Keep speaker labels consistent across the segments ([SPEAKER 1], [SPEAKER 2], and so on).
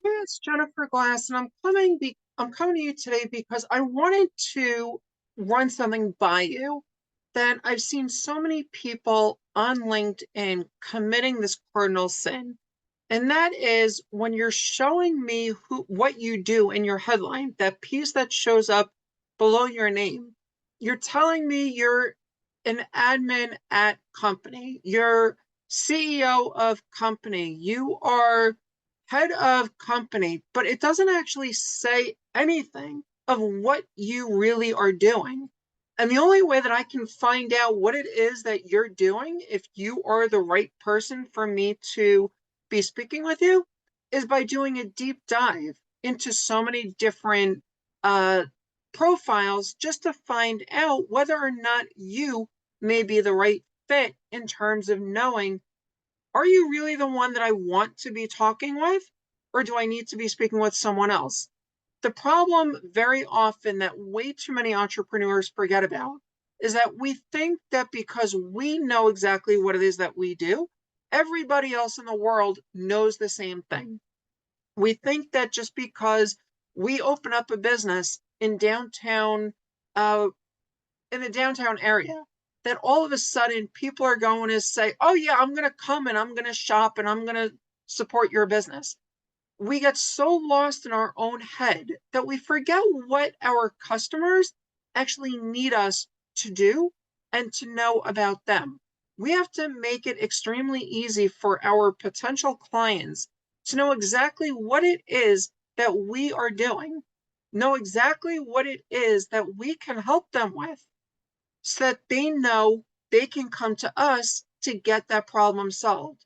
[SPEAKER 1] Hey, it's Jennifer Glass, and I'm coming to you today because I wanted to run something by you that I've seen so many people on LinkedIn committing this cardinal sin. And that is when you're showing me what you do in your headline, that piece that shows up below your name. You're telling me you're an admin at company, you're CEO of company, you are head of company, but it doesn't actually say anything of what you really are doing. And the only way that I can find out what it is that you're doing, if you are the right person for me to be speaking with you, is by doing a deep dive into so many different uh, profiles just to find out whether or not you may be the right fit in terms of knowing, are you really the one that I want to be talking with? Or do I need to be speaking with someone else? The problem very often that way too many entrepreneurs forget about is that we think that because we know exactly what it is that we do, everybody else in the world knows the same thing. We think that just because we open up a business uh, in the downtown area, that all of a sudden people are going to say, oh, yeah, I'm going to come and I'm going to shop and I'm going to support your business. We get so lost in our own head that we forget what our customers actually need us to do and to know about them. We have to make it extremely easy for our potential clients to know exactly what it is that we are doing, know exactly what it is that we can help them with, so that they know they can come to us to get that problem solved.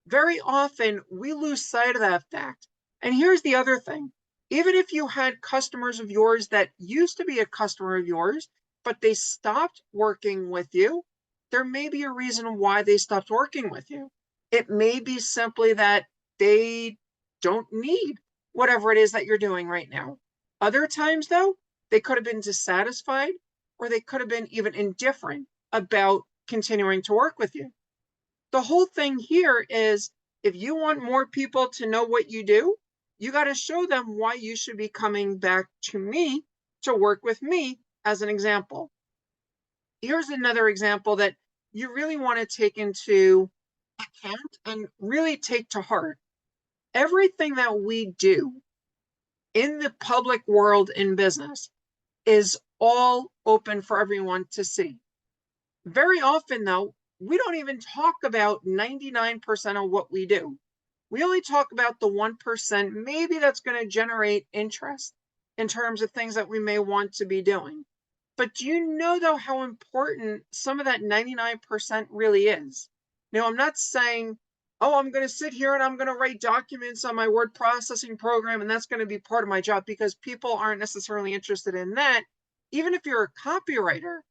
[SPEAKER 1] Very often we lose sight of that fact. And here's the other thing. Even if you had customers of yours that used to be a customer of yours, but they stopped working with you, there may be a reason why they stopped working with you. It may be simply that they don't need whatever it is that you're doing right now. Other times, though, they could have been dissatisfied or they could have been even indifferent about continuing to work with you. The whole thing here is, if you want more people to know what you do, you got to show them why you should be coming back to me to work with me as an example. Here's another example that you really want to take into account and really take to heart. Everything that we do in the public world in business is all open for everyone to see. Very often, though, we don't even talk about 99% of what we do. We only talk about the 1%, maybe that's going to generate interest in terms of things that we may want to be doing. But do you know, though, how important some of that 99% really is? Now, I'm not saying, oh, I'm going to sit here and I'm going to write documents on my word processing program and that's going to be part of my job, because people aren't necessarily interested in that. Even if you're a copywriter,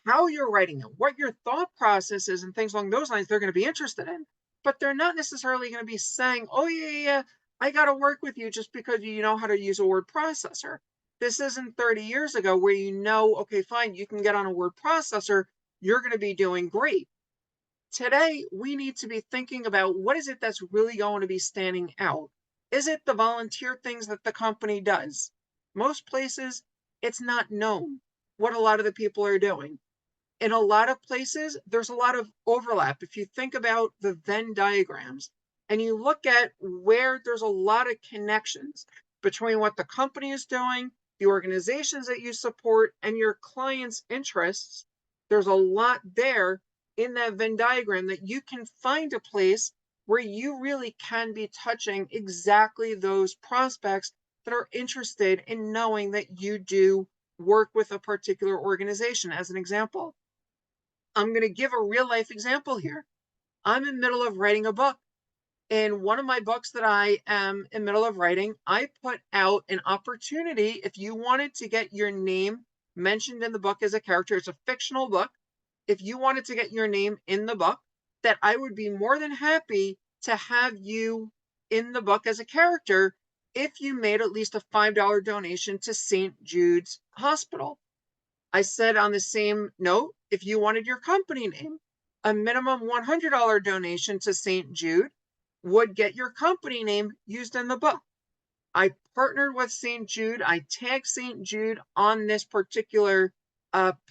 [SPEAKER 1] how you're writing it, what your thought process is, and things along those lines, they're going to be interested in. But they're not necessarily going to be saying, oh, yeah, I got to work with you just because you know how to use a word processor. This isn't 30 years ago where okay, fine, you can get on a word processor, you're going to be doing great. Today, we need to be thinking about what is it that's really going to be standing out. Is it the volunteer things that the company does? Most places, it's not known what a lot of the people are doing. In a lot of places, there's a lot of overlap. If you think about the Venn diagrams and you look at where there's a lot of connections between what the company is doing, the organizations that you support, and your clients' interests, there's a lot there in that Venn diagram that you can find a place where you really can be touching exactly those prospects that are interested in knowing that you do work with a particular organization, as an example. I'm going to give a real life example here. I'm in the middle of writing a book. In one of my books that I am in the middle of writing, I put out an opportunity if you wanted to get your name mentioned in the book as a character. It's a fictional book. If you wanted to get your name in the book, that I would be more than happy to have you in the book as a character if you made at least a $5 donation to St. Jude's Hospital. I said on the same note, if you wanted your company name, a minimum $100 donation to St. Jude would get your company name used in the book. I partnered with St. Jude. I tagged St. Jude on this particular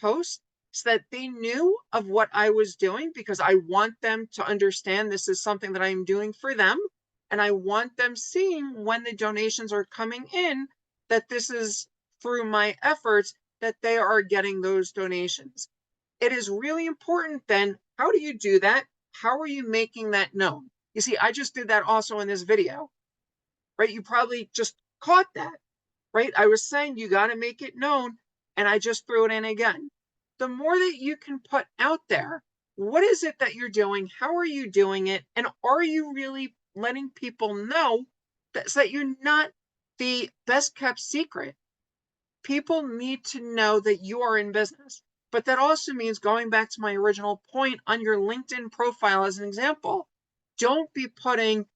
[SPEAKER 1] post so that they knew of what I was doing, because I want them to understand this is something that I'm doing for them. And I want them seeing when the donations are coming in that this is through my efforts that they are getting those donations. It is really important then, how do you do that? How are you making that known? You see, I just did that also in this video, right? You probably just caught that, right? I was saying you got to make it known, and I just threw it in again. The more that you can put out there, what is it that you're doing? How are you doing it? And are you really letting people know that, so that you're not the best kept secret? People need to know that you are in business. But that also means, going back to my original point, on your LinkedIn profile as an example, don't be putting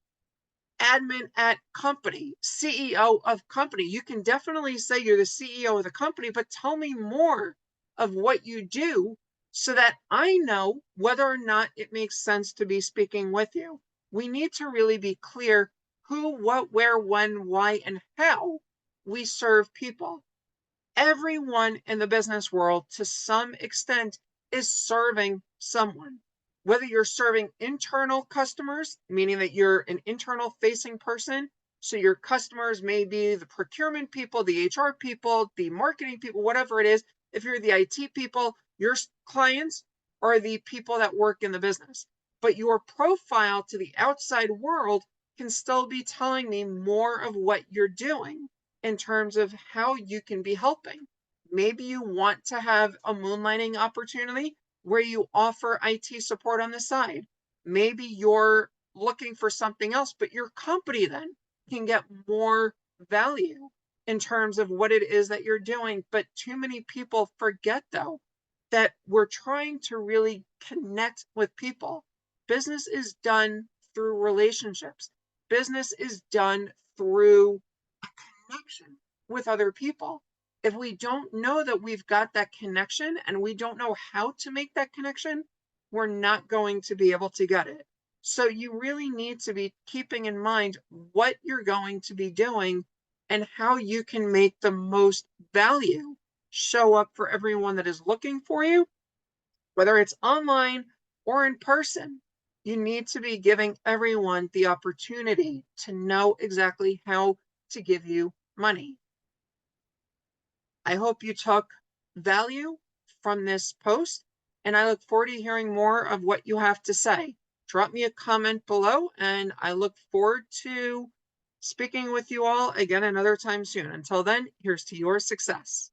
[SPEAKER 1] admin at company, CEO of company. You can definitely say you're the CEO of the company, but tell me more of what you do so that I know whether or not it makes sense to be speaking with you. We need to really be clear who, what, where, when, why, and how we serve people. Everyone in the business world, to some extent, is serving someone. Whether you're serving internal customers, meaning that you're an internal facing person, so your customers may be the procurement people, the HR people, the marketing people, whatever it is. If you're the IT people, your clients are the people that work in the business. But your profile to the outside world can still be telling me more of what you're doing in terms of how you can be helping. Maybe you want to have a moonlighting opportunity where you offer IT support on the side. Maybe you're looking for something else, but your company then can get more value in terms of what it is that you're doing. But too many people forget, though, that we're trying to really connect with people. Business is done through relationships. Business is done through connection with other people. If we don't know that we've got that connection and we don't know how to make that connection, we're not going to be able to get it. So you really need to be keeping in mind what you're going to be doing and how you can make the most value show up for everyone that is looking for you, whether it's online or in person. You need to be giving everyone the opportunity to know exactly how to give you money. I hope you took value from this post, and I look forward to hearing more of what you have to say. Drop me a comment below, and I look forward to speaking with you all again another time soon. Until then, here's to your success.